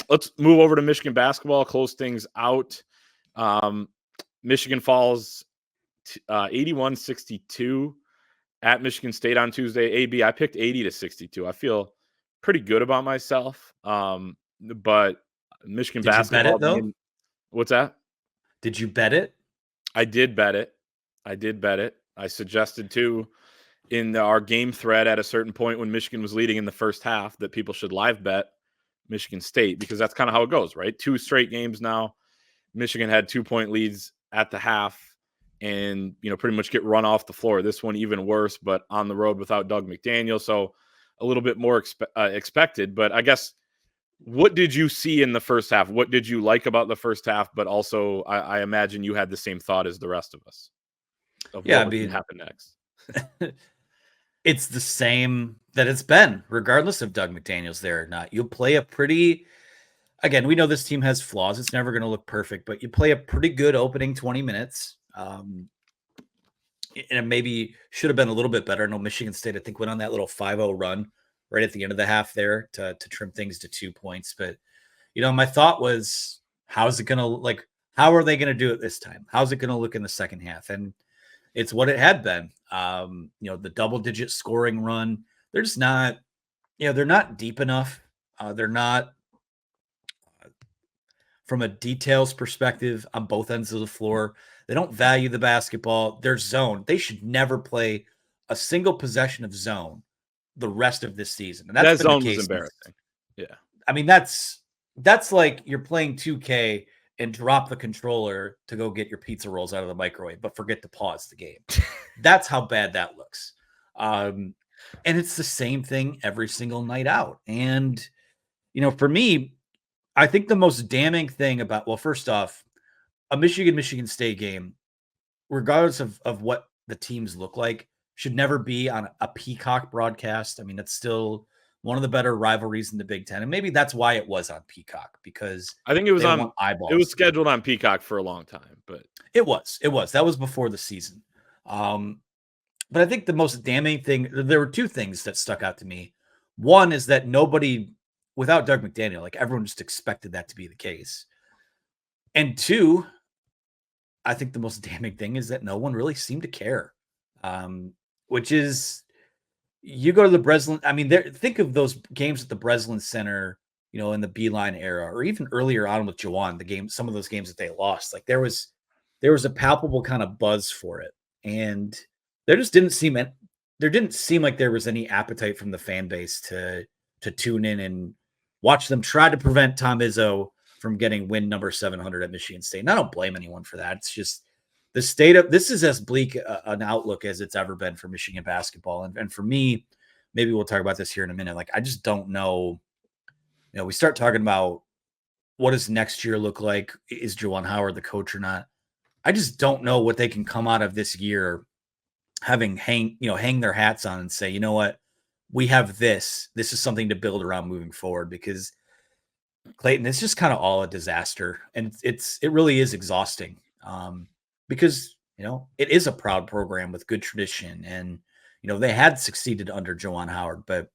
let's move over to Michigan basketball, close things out. Michigan falls 81-62 at Michigan State on Tuesday. AB, I picked 80-62. I feel pretty good about myself. But Michigan Did you bet it, basketball though? what's that? Did you bet it? I did bet it. I suggested too in our game thread at a certain point when Michigan was leading in the first half that people should live bet Michigan State, because that's kind of how it goes, right? 2 straight games now. Michigan had 2-point leads at the half and, pretty much get run off the floor. This one even worse, but on the road without Doug McDaniel. So a little bit more expected. But I guess, what did you see in the first half? What did you like about the first half? But also, I imagine you had the same thought as the rest of us of Yeah, what I was going to mean, happen next. it's the same that it's been, regardless of Doug McDaniel's there or not. You'll play a pretty, again, we know this team has flaws. It's never going to look perfect, but you play a pretty good opening 20 minutes. And it maybe should have been a little bit better. I know Michigan State, I think, went on that little 5-0 run right at the end of the half there to trim things to 2 points. But, my thought was, how's it going to, how are they going to do it this time? How's it going to look in the second half? And it's what it had been. The double-digit scoring run, they're just not, they're not deep enough. They're not, from a details perspective on both ends of the floor. They don't value the basketball. Their zone, they should never play a single possession of zone the rest of this season. And that's That been the zone was case. embarrassing. Yeah. I mean, that's like you're playing 2K and drop the controller to go get your pizza rolls out of the microwave, but forget to pause the game. That's how bad that looks. And it's the same thing every single night out. And, for me, I think the most damning thing about, well, first off, a Michigan State game, regardless of what the teams look like, should never be on a Peacock broadcast. I mean, it's still one of the better rivalries in the Big Ten. And maybe that's why it was on Peacock, because I think it was they want eyeballs. It was scheduled on Peacock for a long time, but it was. That was before the season. But I think the most damning thing, there were 2 things that stuck out to me. One is that nobody, without Doug McDaniel, everyone just expected that to be the case. And 2, I think the most damning thing is that no one really seemed to care, which is, you go to the Breslin. I mean, think of those games at the Breslin Center, in the Beeline era, or even earlier on with Jawan, some of those games that they lost. There was a palpable kind of buzz for it, and there didn't seem like there was any appetite from the fan base to tune in and watch them try to prevent Tom Izzo from getting win number 700 at Michigan State. And I don't blame anyone for that. It's just the state of, this is as bleak an outlook as it's ever been for Michigan basketball. And for me, maybe we'll talk about this here in a minute. I just don't know. We start talking about what does next year look like? Is Juwan Howard the coach or not? I just don't know what they can come out of this year having hang their hats on and say, you know what, we have this. This is something to build around moving forward, because Clayton, it's just kind of all a disaster, and it really is exhausting. Because it is a proud program with good tradition, and they had succeeded under Juwan Howard, but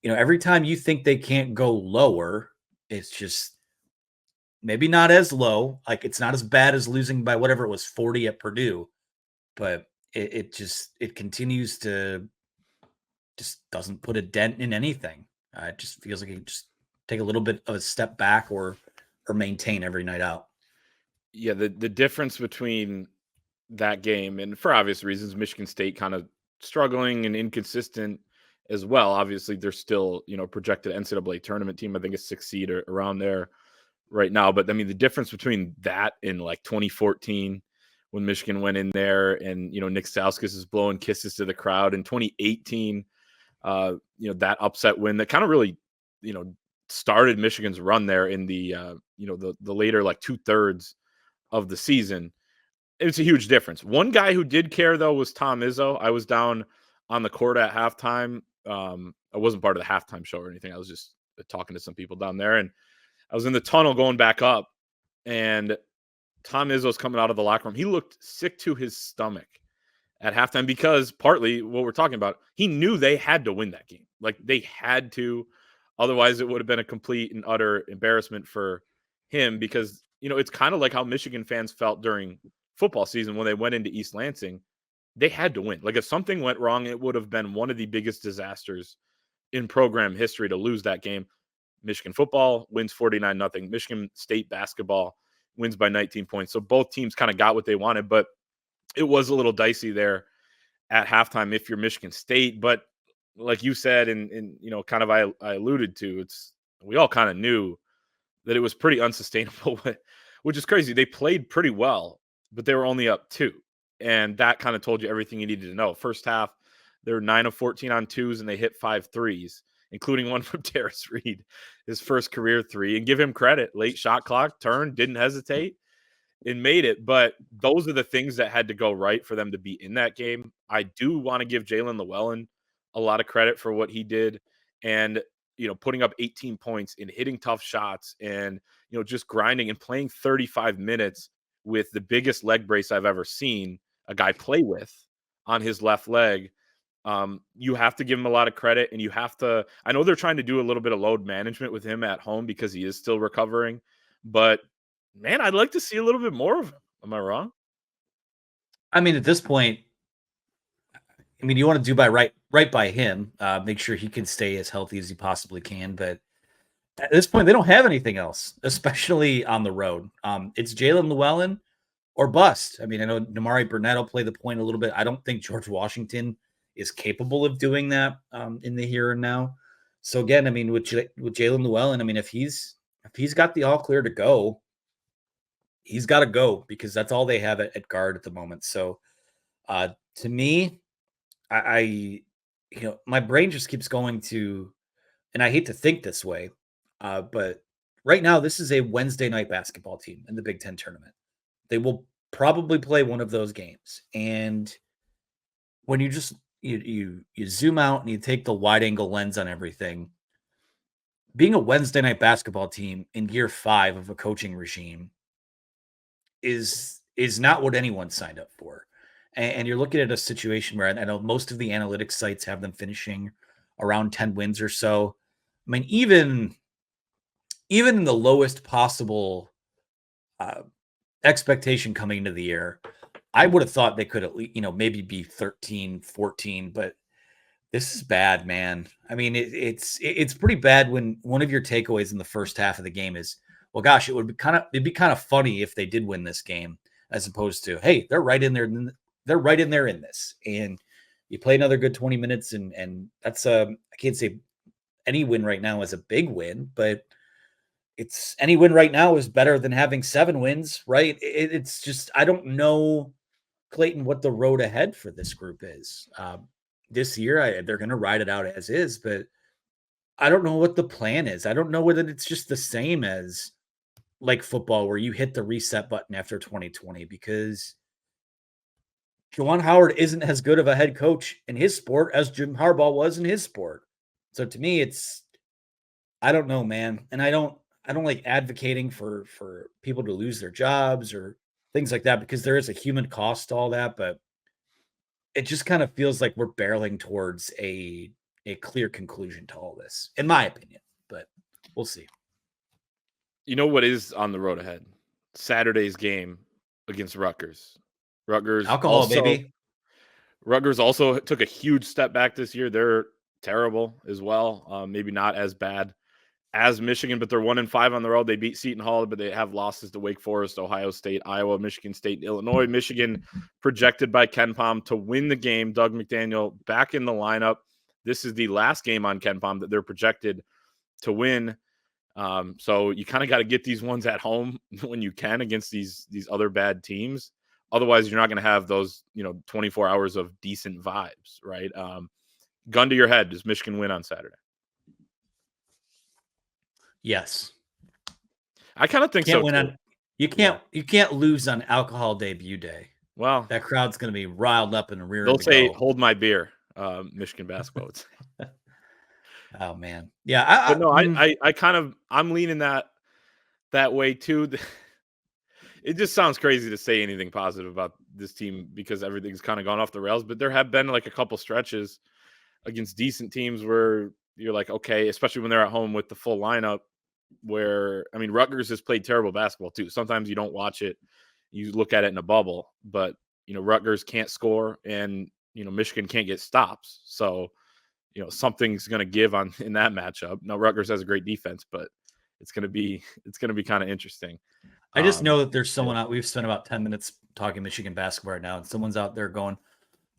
every time you think they can't go lower, it's just maybe not as low. It's not as bad as losing by whatever it was, 40 at Purdue, but it continues to just doesn't put a dent in anything. It just feels like it just take a little bit of a step back or maintain every night out. Yeah, the difference between that game, and for obvious reasons, Michigan State kind of struggling and inconsistent as well. Obviously, they're still, projected NCAA tournament team. I think it's 6th seed or around there right now. But I mean, the difference between that and 2014, when Michigan went in there and, Nick Stauskas is blowing kisses to the crowd, in 2018, that upset win that kind of really, started Michigan's run there in the, the later 2/3 of the season. It's a huge difference. One guy who did care, though, was Tom Izzo. I was down on the court at halftime. I wasn't part of the halftime show or anything. I was just talking to some people down there, and I was in the tunnel going back up, and Tom Izzo's coming out of the locker room. He looked sick to his stomach at halftime, because partly what we're talking about, he knew they had to win that game. They had to. Otherwise, it would have been a complete and utter embarrassment for him because, it's kind of like how Michigan fans felt during football season when they went into East Lansing. They had to win. Like if something went wrong, it would have been one of the biggest disasters in program history to lose that game. Michigan football wins 49-0. Michigan State basketball wins by 19 points. So both teams kind of got what they wanted, but it was a little dicey there at halftime if you're Michigan State. But like you said, and kind of I alluded to, we all kind of knew that it was pretty unsustainable, which is crazy. They played pretty well, but they were only up 2. And that kind of told you everything you needed to know. First half, they were 9 of 14 on twos, and they hit 5 threes, including one from Terrace Reed, his first career 3. And give him credit. Late shot clock, turned, didn't hesitate, and made it. But those are the things that had to go right for them to be in that game. I do want to give Jalen Llewellyn a lot of credit for what he did. And putting up 18 points and hitting tough shots and, just grinding and playing 35 minutes with the biggest leg brace I've ever seen a guy play with on his left leg. You have to give him a lot of credit, and you have to, I know they're trying to do a little bit of load management with him at home because he is still recovering, but man, I'd like to see a little bit more of him. Am I wrong? I mean, at this point, you want to do right by him, make sure he can stay as healthy as he possibly can. But at this point, they don't have anything else, especially on the road. It's Jalen Llewellyn or bust. I know Namari Burnett will play the point a little bit. I don't think George Washington is capable of doing that in the here and now. So again, with Jalen Llewellyn, if he's got the all clear to go, he's got to go because that's all they have at guard at the moment. So to me, I my brain just keeps going to, and I hate to think this way, but right now this is a Wednesday night basketball team in the Big Ten tournament. They will probably play one of those games, and when you just you zoom out and you take the wide angle lens on everything, being a Wednesday night basketball team in year 5 of a coaching regime is not what anyone signed up for. And you're looking at a situation where I know most of the analytics sites have them finishing around 10 wins or so. Even in the lowest possible expectation coming into the year, I would have thought they could at least, maybe be 13, 14, but this is bad, man. It's pretty bad when one of your takeaways in the first half of the game is, well, gosh, it'd be kind of funny if they did win this game, as opposed to, hey, they're right in there. They're right in there in this. And you play another good 20 minutes. And that's I can't say any win right now is a big win, but it's any win right now is better than having 7 wins, right? It's just, I don't know, Clayton, what the road ahead for this group is. This year, they're going to ride it out as is, but I don't know what the plan is. I don't know whether it's just the same as like football where you hit the reset button after 2020, because Juwan Howard isn't as good of a head coach in his sport as Jim Harbaugh was in his sport. So to me, I don't know, man. And I don't like advocating for people to lose their jobs or things like that, because there is a human cost to all that, but it just kind of feels like we're barreling towards a clear conclusion to all this, in my opinion, but we'll see. You know what is on the road ahead? Saturday's game against Rutgers. Alcohol, baby. Rutgers also took a huge step back this year. They're terrible as well. Maybe not as bad as Michigan, but they're 1-5 on the road. They beat Seton Hall, but they have losses to Wake Forest, Ohio State, Iowa, Michigan State, Illinois. Michigan projected by KenPom to win the game. Doug McDaniel back in the lineup. This is the last game on KenPom that they're projected to win. So you kind of got to get these ones at home when you can against these other bad teams. Otherwise, you're not going to have those 24 hours of decent vibes, right? Gun to your head, does Michigan win on Saturday? Yes. I kind of think can't so. Win on, you can't lose on alcohol debut day. Well, that crowd's going to be riled up and rearing. They'll say, "Hold my beer." Michigan basketball would say. Oh man, yeah. But no, I'm leaning that way too. It just sounds crazy to say anything positive about this team because everything's kind of gone off the rails. But there have been like a couple stretches against decent teams where you're like, okay, especially when they're at home with the full lineup. Where I mean, Rutgers has played terrible basketball too. Sometimes you don't watch it, you look at it in a bubble, but Rutgers can't score, and Michigan can't get stops. So something's going to give on in that matchup. Now Rutgers has a great defense, but it's going to be kind of interesting. I just know that there's someone yeah. out. We've spent about 10 minutes talking Michigan basketball right now, and someone's out there going,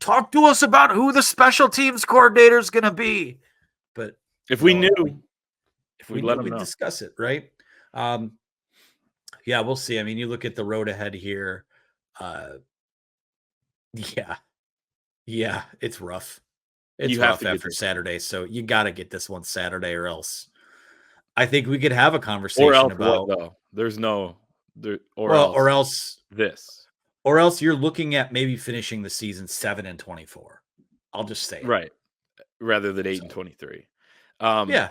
"Talk to us about who the special teams coordinator is going to be." But if we knew, if we let knew, them we'd know. discuss it, right? Yeah, we'll see. I mean, you look at the road ahead here. Yeah, it's rough. It's rough after Saturday, so you got to get this one Saturday, or else I think we could have a conversation or else about. What though? There's no there, or Well, else this, or else you're looking at maybe finishing the season 7-24. I'll just say it. right, rather than 8-23. Yeah,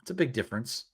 it's a big difference.